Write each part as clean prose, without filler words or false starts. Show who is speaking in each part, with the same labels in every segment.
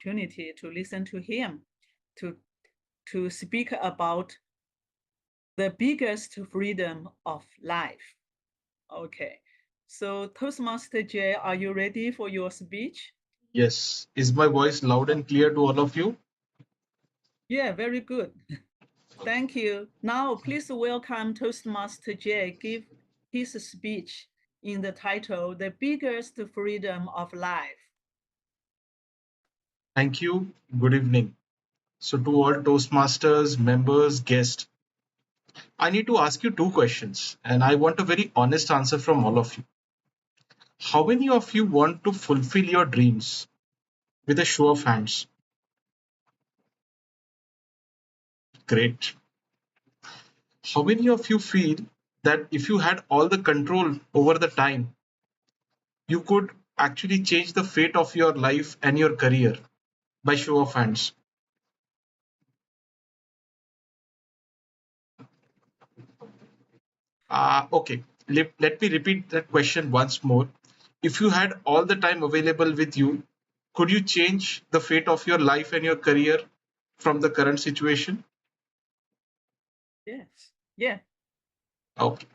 Speaker 1: opportunity to listen to him to speak about the biggest freedom of life. Okay. So Toastmaster Jay, are you ready for your speech?
Speaker 2: Yes. Is my voice loud
Speaker 1: Oh,
Speaker 2: and clear to all of you?
Speaker 1: yeah, very good.
Speaker 2: Okay.
Speaker 1: Thank you. Now, please welcome Toastmaster Jay give his speech in the title, The Biggest Freedom of Life.
Speaker 2: Thank you. Good evening. So, to all Toastmasters, members, guests, I need to ask you two questions, and I want a very honest answer from all of you. How many of you want to fulfill your dreams? With a show of hands. Great. How many of you feel that if you had all the control over the time, you could actually change the fate of your life and your career? By show of hands. Okay, let me repeat that question once more. If you had all the time available with you, could you change the fate of your life and your career from the current situation?
Speaker 1: Yes. Yeah.
Speaker 2: Okay.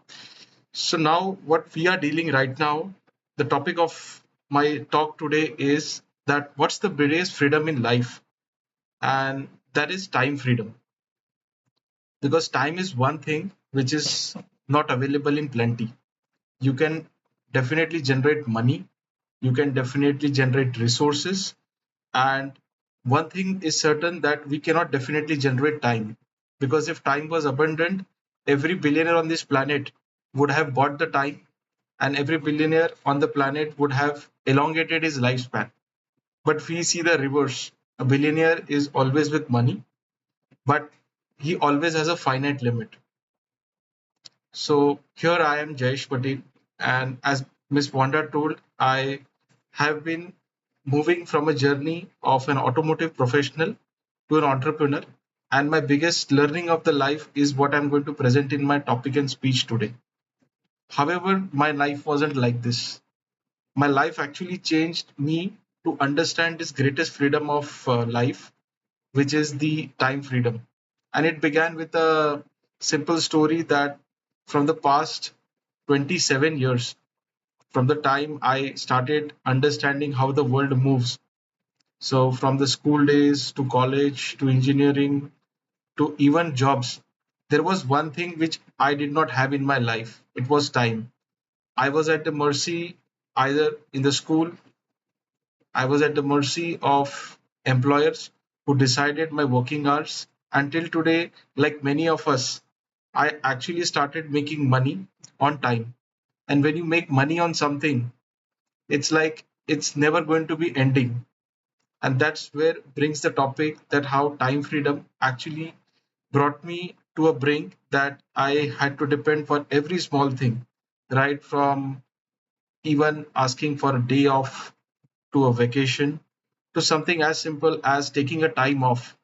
Speaker 2: So now what we are dealing right now, the topic of my talk today is that what's the biggest freedom in life? And that is time freedom. Because time is one thing which is not available in plenty. You can definitely generate money, you can definitely generate resources, and one thing is certain that we cannot definitely generate time, because if time was abundant, every billionaire on this planet would have bought the time, and every billionaire on the planet would have elongated his lifespan. But we see the reverse. A billionaire is always with money, but he always has a finite limit. So here I am, Jayesh Patel, and as Ms. Wanda told, I have been moving from a journey of an automotive professional to an entrepreneur, and my biggest learning of the life is what I'm going to present in my topic and speech today. However, my life wasn't like this. My life actually changed me to understand this greatest freedom of life, which is the time freedom. And it began with a simple story that from the past 27 years, from the time I started understanding how the world moves. So, from the school days to college to engineering to even jobs, there was one thing which I did not have in my life. It was time. I was at the mercy, either in the school, I was at the mercy of employers who decided my working hours. Until today, like many of us, I actually started making money on time. And when you make money on something, it's like it's never going to be ending. And that's where brings the topic that how time freedom actually brought me to a brink that I had to depend for every small thing, right from even asking for a day off to a vacation to something as simple as taking a time off.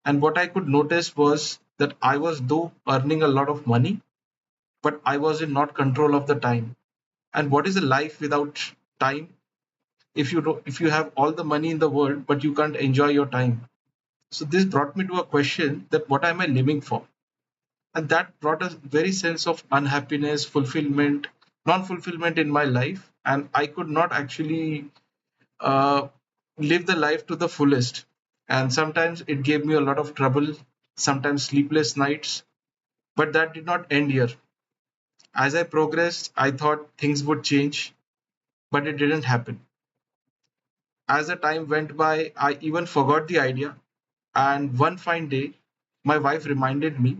Speaker 2: And what I could notice was that I was though earning a lot of money, but I was in not control of the time. And what is a life without time? If you have all the money in the world, but you can't enjoy your time. So this brought me to a question that what am I living for? And that brought a very sense of unhappiness, fulfillment, non-fulfillment in my life. And I could not actually uh, live the life to the fullest. And sometimes it gave me a lot of trouble, sometimes sleepless nights, but that did not end here. As I progressed, I thought things would change, but it didn't happen. As the time went by, I even forgot the idea. And one fine day, my wife reminded me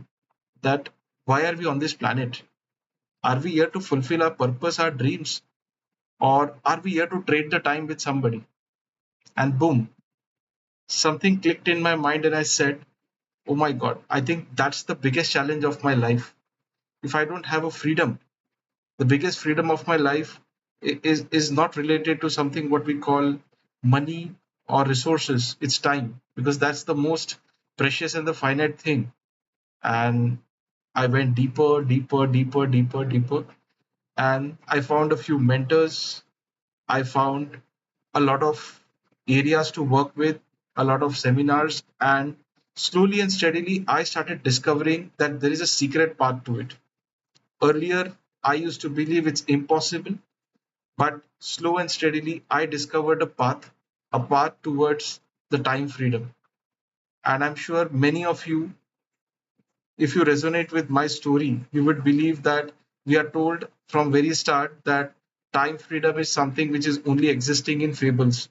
Speaker 2: that why are we on this planet? Are we here to fulfill our purpose, our dreams, or are we here to trade the time with somebody? And boom, something clicked in my mind, and I said, oh my God, I think that's the biggest challenge of my life. If I don't have a freedom, the biggest freedom of my life is not related to something what we call money or resources. It's time, because that's the most precious and the finite thing. And I went deeper, deeper, deeper, deeper, deeper, and I found a few mentors. I found a lot of areas to work with. a lot of seminars, and slowly and steadily, I started discovering that there is a secret path to it. Earlier, I used to believe it's impossible, but slow and steadily, I discovered a path towards the time freedom. And I'm sure many of you, if you resonate with my story, you would believe that we are told from very start that time freedom is something which is only existing in fables.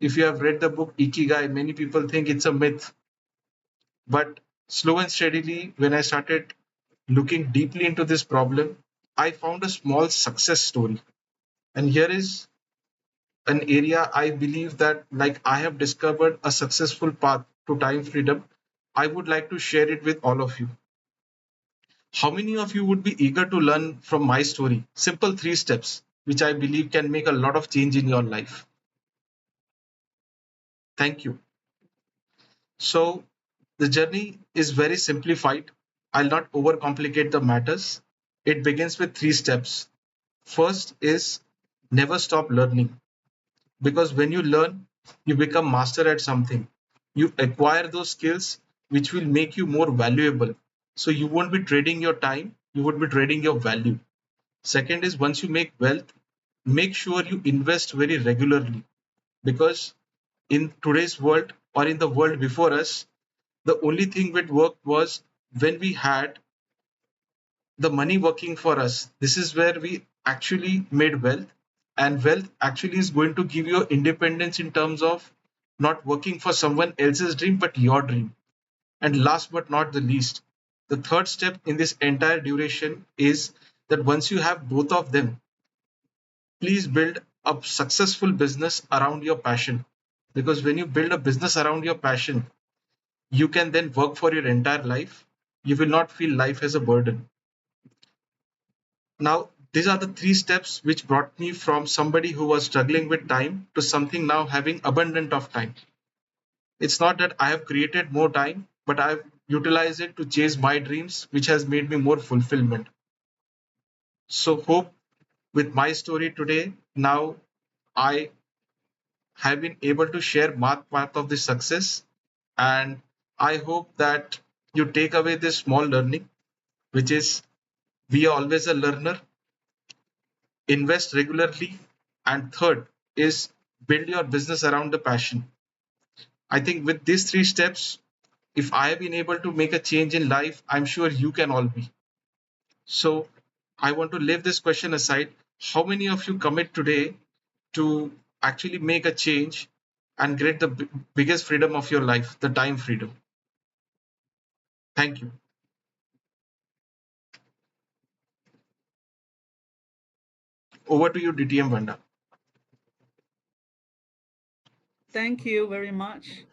Speaker 2: If you have read the book Ikigai, many people think it's a myth. But slow and steadily, when I started looking deeply into this problem, I found a small success story. And here is an area I believe that, like, I have discovered a successful path to time freedom. I would like to share it with all of you. How many of you would be eager to learn from my story? Simple 3 steps, which I believe can make a lot of change in your life. Thank you. So, the journey is very simplified. I'll not overcomplicate the matters. It begins with 3 steps. First is never stop learning, because when you learn, you become master at something. You acquire those skills which will make you more valuable. So you won't be trading your time, you would be trading your value. Second is, once you make wealth, make sure you invest very regularly, because in today's world, or in the world before us, the only thing that worked was when we had the money working for us. This is where we actually made wealth, and wealth actually is going to give you independence in terms of not working for someone else's dream but your dream. And last but not the least, the third step in this entire duration is that once you have both of them, please build a successful business around your passion. Because when you build a business around your passion, you can then work for your entire life. You will not feel life as a burden. Now, these are the 3 steps which brought me from somebody who was struggling with time to something now having abundant of time. It's not that I have created more time, but I've utilized it to chase my dreams, which has made me more fulfillment. So, hope with my story today, now I have been able to share my part of the success. And I hope that you take away this small learning, which is be always a learner, invest regularly, and third is build your business around the passion. I think with these 3 steps, if I have been able to make a change in life, I'm sure you can all be. So I want to leave this question aside. How many of you commit today to actually make a change and get the biggest freedom of your life, the time freedom? Thank you. Over to you, DTM Vanda.
Speaker 1: Thank you very much.